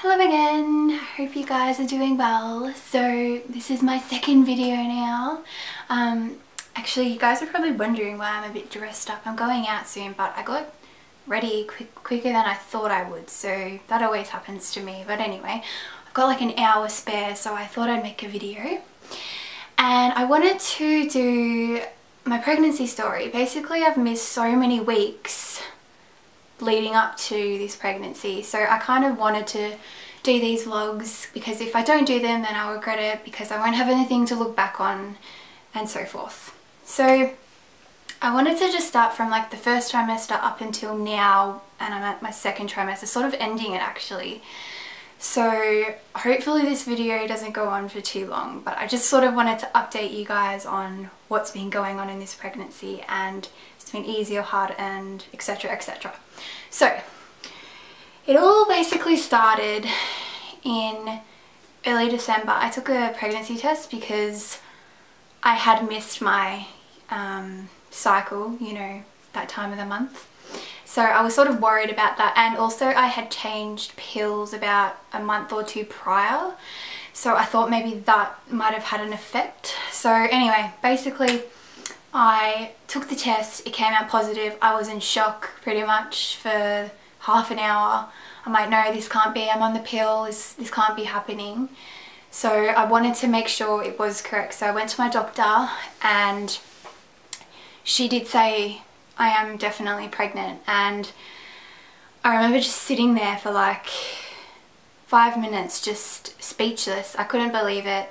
Hello again, hope you guys are doing well. So this is my second video now. Actually you guys are probably wondering why I'm a bit dressed up. I'm going out soon, but I got ready quicker than I thought I would, so that always happens to me. But anyway, I've got like an hour spare, so I thought I'd make a video. And I wanted to do my pregnancy story. Basically I've missed so many weeks leading up to this pregnancy, so I kind of wanted to do these vlogs because if I don't do them then I'll regret it because I won't have anything to look back on and so forth. So I wanted to just start from like the first trimester up until now, and I'm at my second trimester, sort of ending it actually. So hopefully this video doesn't go on for too long, but I just sort of wanted to update you guys on what's been going on in this pregnancy, and it's been easy or hard and etc, etc. So it all basically started in early December. I took a pregnancy test because I had missed my cycle, you know, that time of the month. So I was sort of worried about that, and also I had changed pills about a month or two prior, so I thought maybe that might have had an effect. So anyway, basically I took the test, it came out positive. I was in shock pretty much for half an hour. I'm like, no, this can't be, I'm on the pill, this can't be happening. So I wanted to make sure it was correct, so I went to my doctor and she did say I am definitely pregnant. And I remember just sitting there for like 5 minutes just speechless. I couldn't believe it.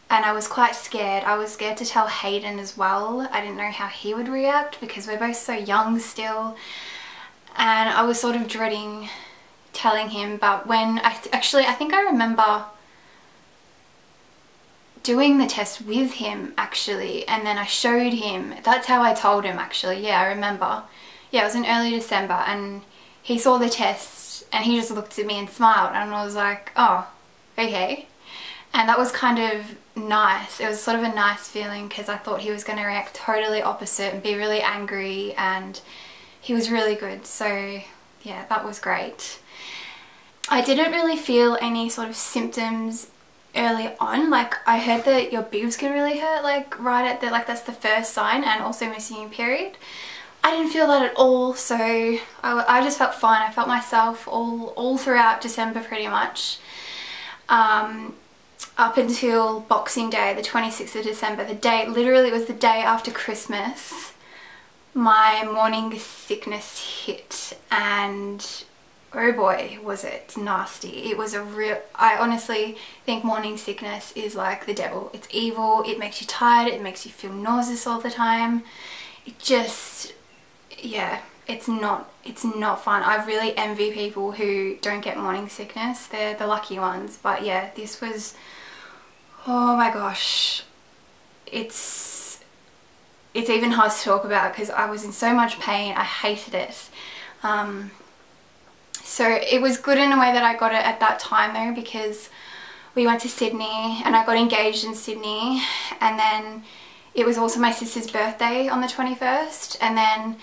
And I was quite scared. I was scared to tell Hayden as well. I didn't know how he would react because we're both so young still. And I was sort of dreading telling him, but when I think I remember doing the test with him actually, and then I showed him. That's how I told him actually. Yeah, I remember. Yeah, it was in early December and he saw the test and he just looked at me and smiled, and I was like, oh, okay. And that was kind of nice. It was sort of a nice feeling because I thought he was going to react totally opposite and be really angry, and he was really good. So yeah, that was great. I didn't really feel any sort of symptoms early on. Like I heard that your boobs can really hurt like right at the, like that's the first sign, and also missing your period. I didn't feel that at all, so I just felt fine. I felt myself all throughout December pretty much. Up until Boxing Day, the 26th of December, the day, literally it was the day after Christmas, my morning sickness hit, and oh boy was it nasty. It was a real, I honestly think morning sickness is like the devil. It's evil, it makes you tired, it makes you feel nauseous all the time. It just, yeah, it's not fun. I really envy people who don't get morning sickness. They're the lucky ones. But yeah, this was, oh my gosh, it's even hard to talk about because I was in so much pain. I hated it. So it was good in a way that I got it at that time though, because we went to Sydney and I got engaged in Sydney, and then it was also my sister's birthday on the 21st, and then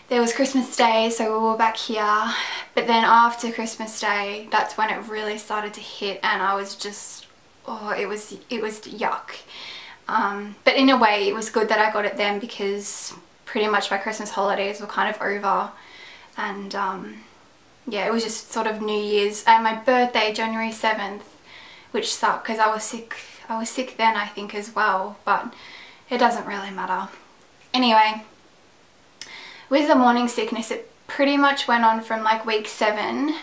there was Christmas Day, so we were back here. But then after Christmas Day, that's when it really started to hit, and I was just, oh, it was yuck. But in a way it was good that I got it then, because pretty much my Christmas holidays were kind of over, and yeah, it was just sort of New Year's and my birthday, January 7th, which sucked because I was sick then I think as well, but it doesn't really matter. Anyway, with the morning sickness, it pretty much went on from like week 7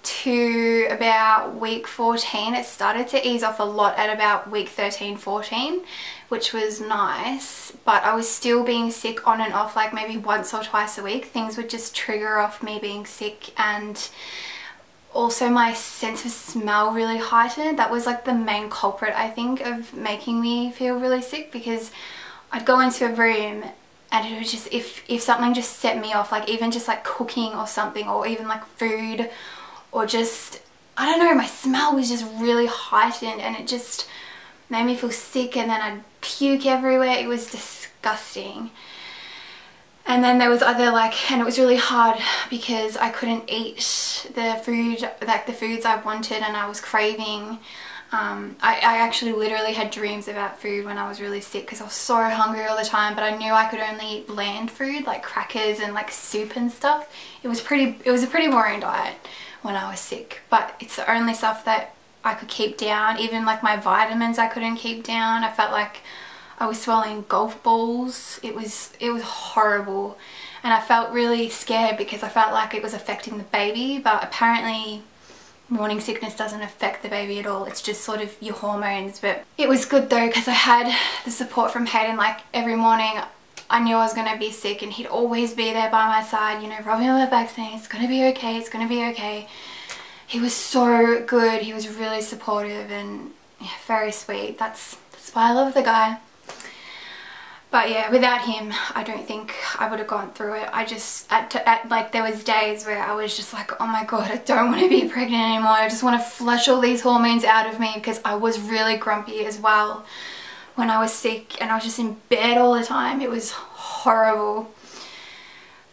to about week 14. It started to ease off a lot at about week 13, 14, which was nice, but I was still being sick on and off, like maybe once or twice a week. Things would just trigger off me being sick, and also my sense of smell really heightened. That was like the main culprit, I think, of making me feel really sick, because I'd go into a room and it was just, if something just set me off, like even just like cooking or something, or even like food, or just, I don't know, my smell was just really heightened and it just made me feel sick, and then I'd puke everywhere. It was disgusting. And then there was other like, and it was really hard because I couldn't eat the food, like the foods I wanted, and I was craving. I actually literally had dreams about food when I was really sick because I was so hungry all the time, but I knew I could only eat bland food like crackers and like soup and stuff. It was a pretty boring diet when I was sick, but it's the only stuff that I could keep down. Even like my vitamins I couldn't keep down. I felt like I was swallowing golf balls. It was horrible, and I felt really scared because I felt like it was affecting the baby, but apparently morning sickness doesn't affect the baby at all. It's just sort of your hormones. But it was good though because I had the support from Hayden. Like every morning I knew I was going to be sick and he'd always be there by my side, you know, rubbing on my back saying it's going to be okay, it's going to be okay. He was so good. He was really supportive and yeah, very sweet. That's why I love the guy. But yeah, without him, I don't think I would have gone through it. I just, like there was days where I was just like, oh my God, I don't want to be pregnant anymore. I just want to flush all these hormones out of me, because I was really grumpy as well when I was sick and I was just in bed all the time. It was horrible.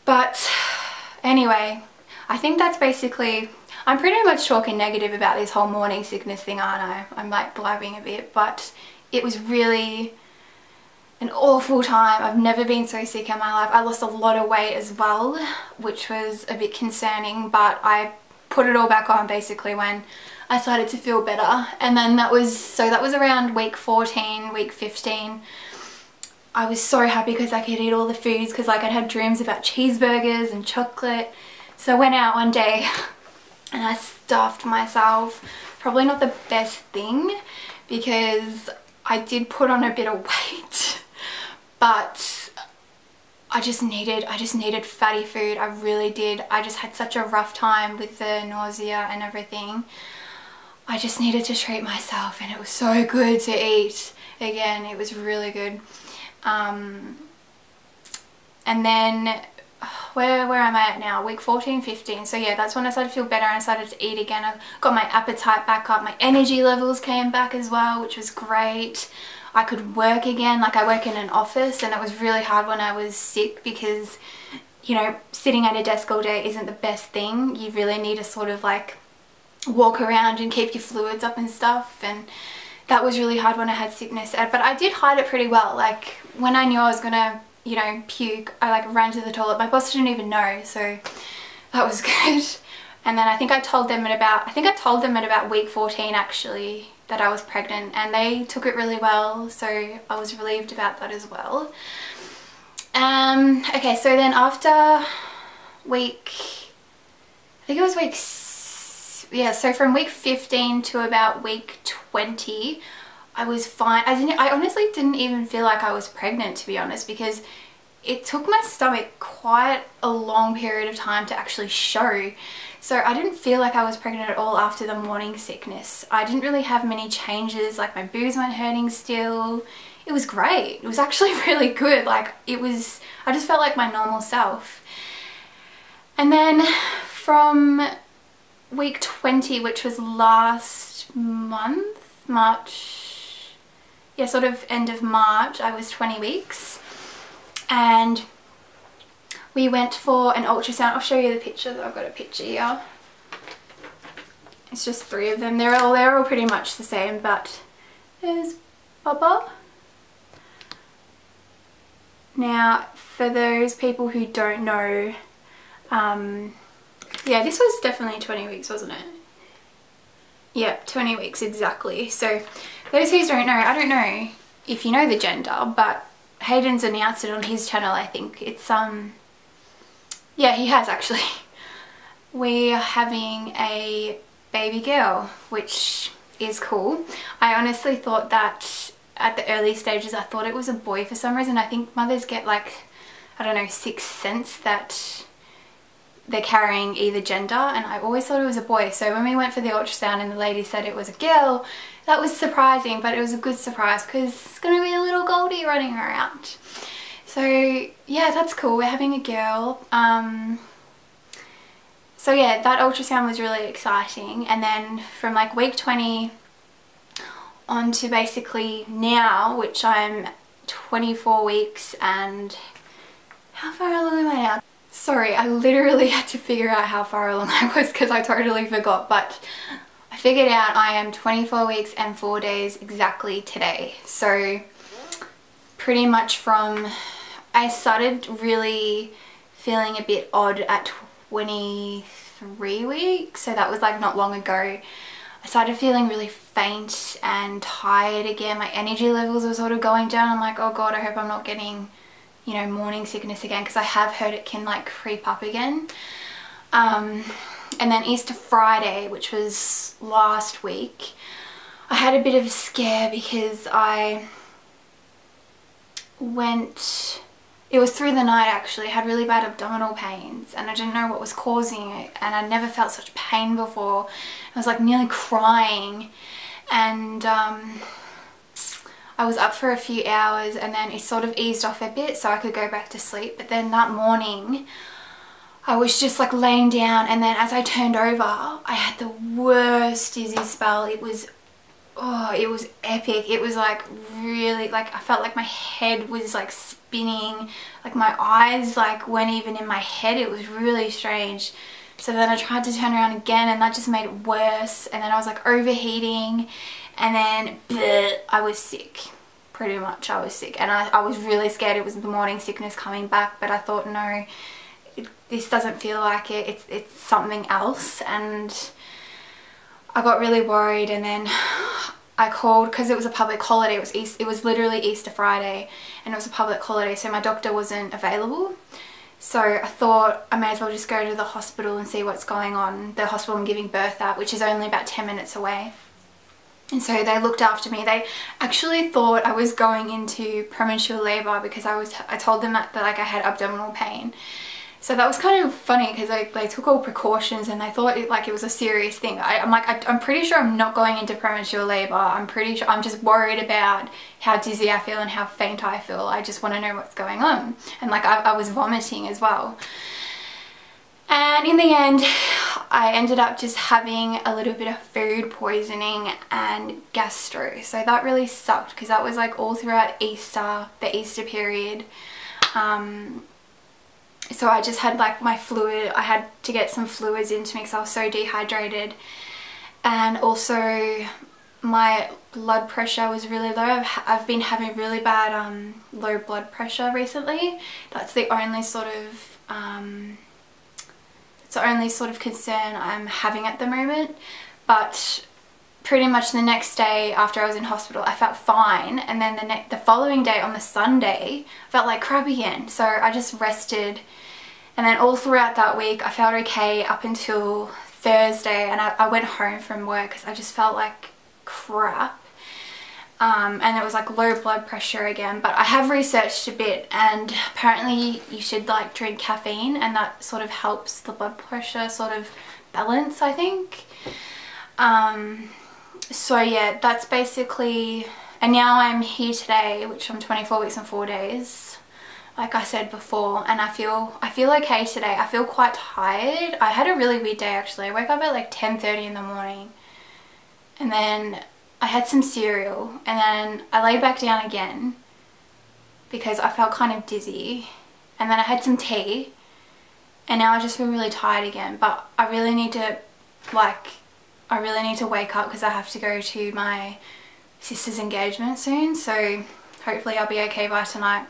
But anyway, I think that's basically, I'm pretty much talking negative about this whole morning sickness thing, aren't I? I'm like blabbing a bit, but it was really an awful time. I've never been so sick in my life. I lost a lot of weight as well, which was a bit concerning, but I put it all back on basically when I started to feel better. And then that was around week 14, week 15. I was so happy because I could eat all the foods, because like I'd had dreams about cheeseburgers and chocolate. So I went out one day and I stuffed myself. Probably not the best thing because I did put on a bit of weight. But I just needed fatty food. I really did. I just had such a rough time with the nausea and everything. I just needed to treat myself, and it was so good to eat again. It was really good. And then where am I at now? Week 14, 15. So yeah, that's when I started to feel better and I started to eat again. I got my appetite back up. My energy levels came back as well, which was great. I could work again. Like I work in an office, and that was really hard when I was sick because, you know, sitting at a desk all day isn't the best thing. You really need to sort of like walk around and keep your fluids up and stuff, and that was really hard when I had sickness. But I did hide it pretty well. Like when I knew I was gonna, you know, puke, I like ran to the toilet. My boss didn't even know, so that was good. And then I think I told them at about week 14 actually that I was pregnant, and they took it really well, so I was relieved about that as well. Okay, so then after week, I think it was week, yeah, so from week 15 to about week 20, I was fine. I honestly didn't even feel like I was pregnant, to be honest, because it took my stomach quite a long period of time to actually show. So I didn't feel like I was pregnant at all after the morning sickness. I didn't really have many changes, like my boobs weren't hurting still. It was great. It was actually really good. Like it was, I just felt like my normal self. And then from week 20, which was last month, March, yeah, sort of end of March, I was 20 weeks. And we went for an ultrasound. I'll show you the picture. I've got a picture here. It's just 3 of them. They're all pretty much the same, but there's Bubba. Now, for those people who don't know, yeah, this was definitely 20 weeks, wasn't it? Yeah, 20 weeks exactly. So those who don't know, I don't know if you know the gender, but Hayden's announced it on his channel, I think. It's yeah, he has actually. We are having a baby girl, which is cool. I honestly thought that at the early stages, I thought it was a boy for some reason. I think mothers get like, I don't know, 6th sense that they're carrying either gender, and I always thought it was a boy. So when we went for the ultrasound and the lady said it was a girl, that was surprising, but it was a good surprise because it's going to be a little Goldie running around. So yeah, that's cool. We're having a girl. So yeah, that ultrasound was really exciting. And then from like week 20 on to basically now, which I'm 24 weeks and How far along am I now? Sorry, I literally had to figure out how far along I was because I totally forgot, but I figured out I am 24 weeks and 4 days exactly today. So pretty much from, I started really feeling a bit odd at 23 weeks, so that was like not long ago. I started feeling really faint and tired again. My energy levels were sort of going down. I'm like, oh God, I hope I'm not getting, you know, morning sickness again, because I have heard it can like creep up again. And then Easter Friday, which was last week, I had a bit of a scare because I went, it was through the night actually, I had really bad abdominal pains and I didn't know what was causing it, and I never felt such pain before. I was like nearly crying, and I was up for a few hours and then it sort of eased off a bit so I could go back to sleep. But then that morning I was just like laying down, and then as I turned over I had the worst dizzy spell. It was, oh, it was epic. It was like really, like I felt like my head was like spinning, like my eyes like weren't even in my head. It was really strange. So then I tried to turn around again and that just made it worse, and then I was like overheating, and then bleh, I was sick. Pretty much I was sick, and I was really scared it was the morning sickness coming back, but I thought no, this doesn't feel like it, it's something else. And I got really worried, and then I called because it was a public holiday. It was literally Easter Friday and it was a public holiday, so my doctor wasn't available. So I thought I may as well just go to the hospital and see what's going on. The hospital I'm giving birth at, which is only about 10 minutes away. And so they looked after me. They actually thought I was going into premature labour because I told them that like I had abdominal pain. So that was kind of funny because they took all precautions and they thought it was a serious thing. I'm pretty sure I'm not going into premature labour. I'm pretty sure, I'm just worried about how dizzy I feel and how faint I feel. I just want to know what's going on. And like I was vomiting as well. And in the end, I ended up just having a little bit of food poisoning and gastro. So that really sucked because that was like all throughout Easter, the Easter period. So I just had like my fluid, I had to get some fluids into me because I was so dehydrated. And also my blood pressure was really low. I've been having really bad low blood pressure recently. That's the only sort of concern I'm having at the moment. But pretty much the next day after I was in hospital I felt fine, and then the following day on the Sunday I felt like crap again. So I just rested, and then all throughout that week I felt okay up until Thursday, and I went home from work because I just felt like crap. And it was like low blood pressure again. But I have researched a bit, and apparently you should like drink caffeine, and that sort of helps the blood pressure sort of balance, I think. So yeah, that's basically, and now I'm here today, which I'm 24 weeks and 4 days, like I said before, and I feel okay today. I feel quite tired. I had a really weird day actually. I woke up at like 10:30 in the morning, and then I had some cereal, and then I laid back down again because I felt kind of dizzy, and then I had some tea, and now I just feel really tired again. But I really need to wake up because I have to go to my sister's engagement soon, so hopefully I'll be okay by tonight.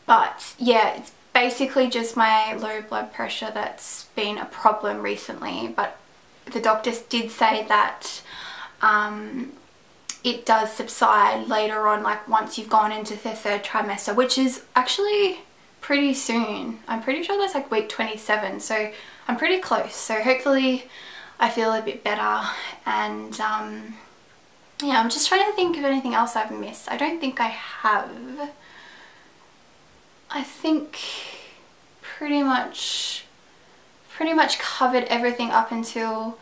But yeah, it's basically just my low blood pressure that's been a problem recently. But the doctors did say that it does subside later on, like once you've gone into the 3rd trimester, which is actually pretty soon. I'm pretty sure that's like week 27, so I'm pretty close. So hopefully I feel a bit better. And yeah, I'm just trying to think of anything else I've missed. I don't think I have. I think pretty much covered everything up until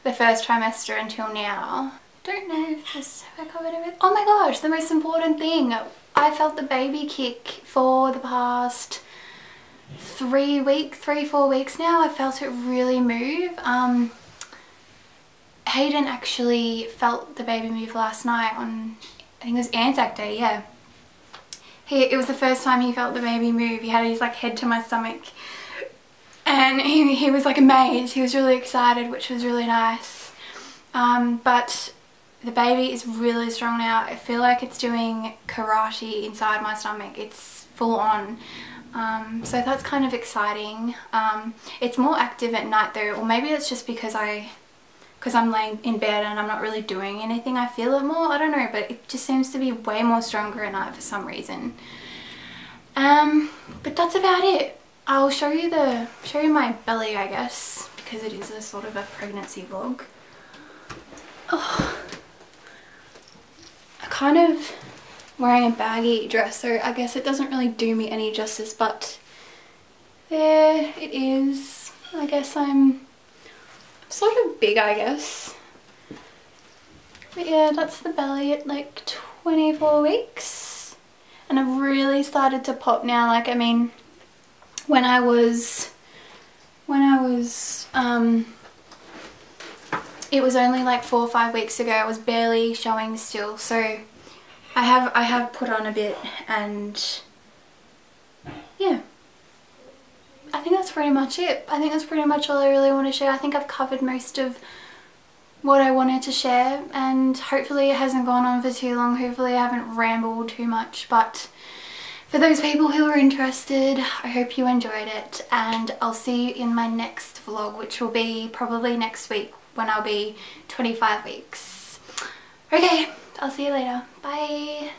the 1st trimester until now. Don't know if have I covered everything. Oh my gosh, the most important thing. I felt the baby kick for the past 4 weeks now. I felt it really move. Hayden actually felt the baby move last night on, I think it was Anzac Day, yeah. it was the first time he felt the baby move. He had his like head to my stomach, and he was like amazed. He was really excited, which was really nice. But the baby is really strong now. I feel like it's doing karate inside my stomach. It's full on. So that's kind of exciting. It's more active at night though, or maybe it's just because I'm laying in bed and I'm not really doing anything. I feel it more, I don't know, but it just seems to be way more stronger at night for some reason. But that's about it. I'll show you my belly, I guess, because it is a sort of a pregnancy vlog. Oh, I'm kind of wearing a baggy dress, so I guess it doesn't really do me any justice, but there it is. I guess I'm sort of big, I guess. But yeah, that's the belly at like 24 weeks. And I've really started to pop now. Like, I mean, when I was it was only like 4 or 5 weeks ago, I was barely showing still, so I have put on a bit, and yeah, I think that's pretty much it. I think that's pretty much all I really want to share. I think I've covered most of what I wanted to share, and hopefully it hasn't gone on for too long. Hopefully I haven't rambled too much, but for those people who are interested, I hope you enjoyed it, and I'll see you in my next vlog, which will be probably next week when I'll be 25 weeks. Okay, I'll see you later. Bye.